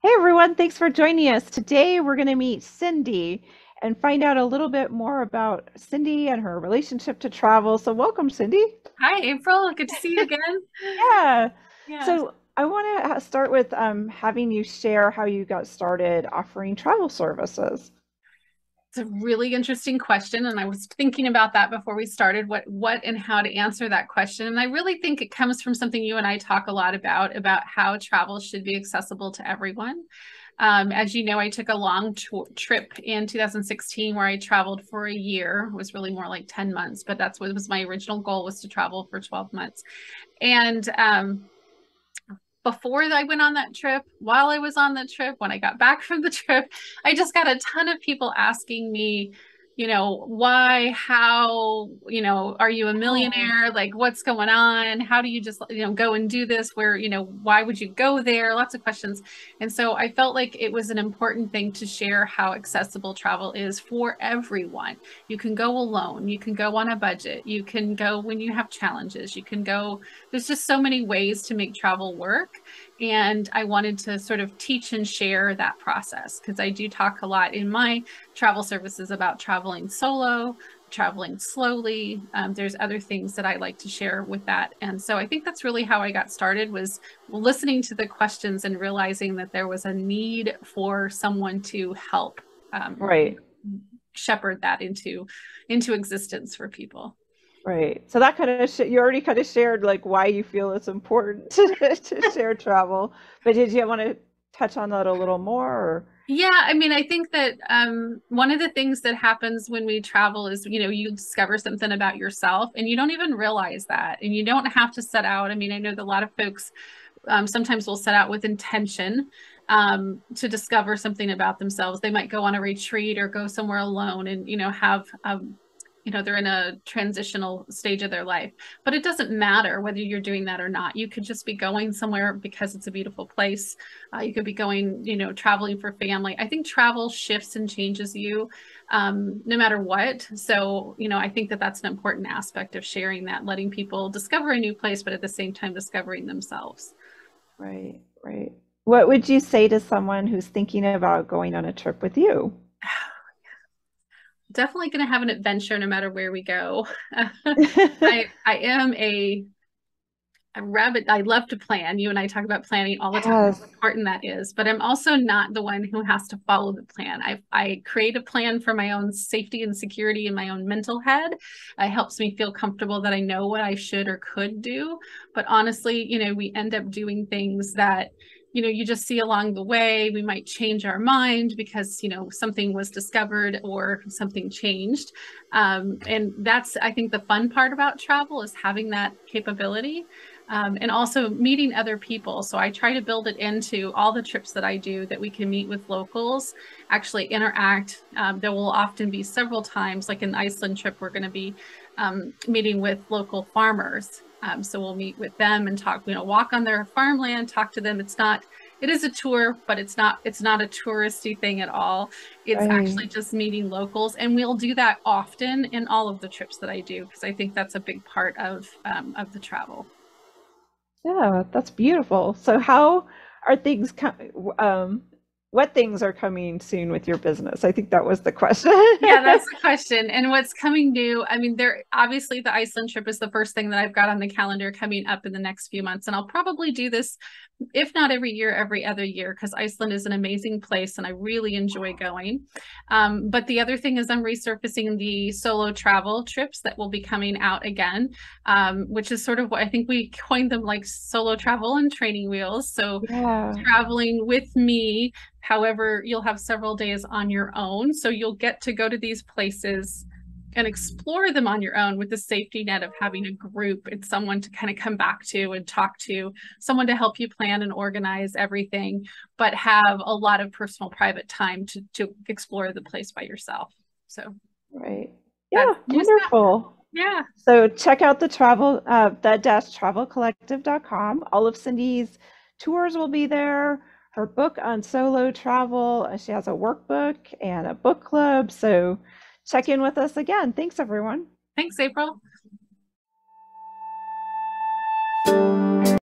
Hey everyone, thanks for joining us. Today we're going to meet Cindy and find out a little bit more about Cindy and her relationship to travel. So, welcome, Cindy. Hi, April. Good to see you again. Yeah. Yeah, So, I want to start with having you share how you got started offering travel services. it's a really interesting question, and I was thinking about that before we started, what and how to answer that question. And I really think it comes from something you and I talk a lot about how travel should be accessible to everyone. As you know, I took a long trip in 2016 where I traveled for a year. It was really more like 10 months, but that's what was my original goal, was to travel for 12 months. And before I went on that trip, while I was on the trip, when I got back from the trip, I just got a ton of people asking me, why, how, are you a Yeah. millionaire? Like, what's going on? How do you just, go and do this? Where, why would you go there? Lots of questions. And so I felt like it was an important thing to share how accessible travel is for everyone. You can go alone, you can go on a budget, you can go when you have challenges, you can go. There's just so many ways to make travel work. And I wanted to sort of teach and share that process because I do talk a lot in my travel services about traveling solo, traveling slowly. There's other things that I like to share with that. And so I think that's really how I got started, was listening to the questions and realizing that there was a need for someone to help Right. shepherd that into existence for people. Right. So that kind of you already kind of shared like why you feel it's important to share travel, but did you want to touch on that a little more? Or? Yeah, I mean, I think that one of the things that happens when we travel is, you discover something about yourself and you don't even realize that. And you don't have to set out. I mean, I know that a lot of folks sometimes will set out with intention to discover something about themselves. They might go on a retreat or go somewhere alone and, have they're in a transitional stage of their life. But it doesn't matter whether you're doing that or not. You could just be going somewhere because it's a beautiful place. You could be going, traveling for family. I think travel shifts and changes you no matter what. So, I think that that's an important aspect of sharing that, letting people discover a new place, but at the same time discovering themselves. Right, right. What would you say to someone who's thinking about going on a trip with you? Definitely going to have an adventure no matter where we go. I am a rabbit. I love to plan. You and I talk about planning all the time, how Yes. important that is. But I'm also not the one who has to follow the plan. I create a plan for my own safety and security in my own mental head. It helps me feel comfortable that I know what I should or could do. But honestly, we end up doing things that you just see along the way. We might change our mind because, something was discovered or something changed. And that's, I think, the fun part about travel, is having that capability. And also meeting other people. So I try to build it into all the trips that I do, that we can meet with locals, actually interact. There will often be several times, like an Iceland trip, we're going to be meeting with local farmers. So we'll meet with them and talk, walk on their farmland, talk to them. It is a tour, but it's not a touristy thing at all. It's Right. actually just meeting locals. And we'll do that often in all of the trips that I do, because I think that's a big part of the travel. Yeah, that's beautiful. So how are things what things are coming soon with your business? I think that was the question. Yeah, that's the question. And what's coming new? I mean, there obviously the Iceland trip is the first thing that I've got on the calendar coming up in the next few months. And I'll probably do this, if not every year, every other year, because Iceland is an amazing place and I really enjoy going. But the other thing is I'm resurfacing the solo travel trips that will be coming out again, which is sort of what I think we coined them, like solo travel and training wheels. So Yeah. traveling with me. However, you'll have several days on your own. So you'll get to go to these places and explore them on your own, with the safety net of having a group and someone to kind of come back to and talk to, someone to help you plan and organize everything, but have a lot of personal private time to explore the place by yourself. So Right. that's Yeah, new stuff. wonderful. Yeah. So check out the-travelcollective.com. All of Cindy's tours will be there. Her book on solo travel. She has a workbook and a book club. So check in with us again. Thanks, everyone. Thanks, April.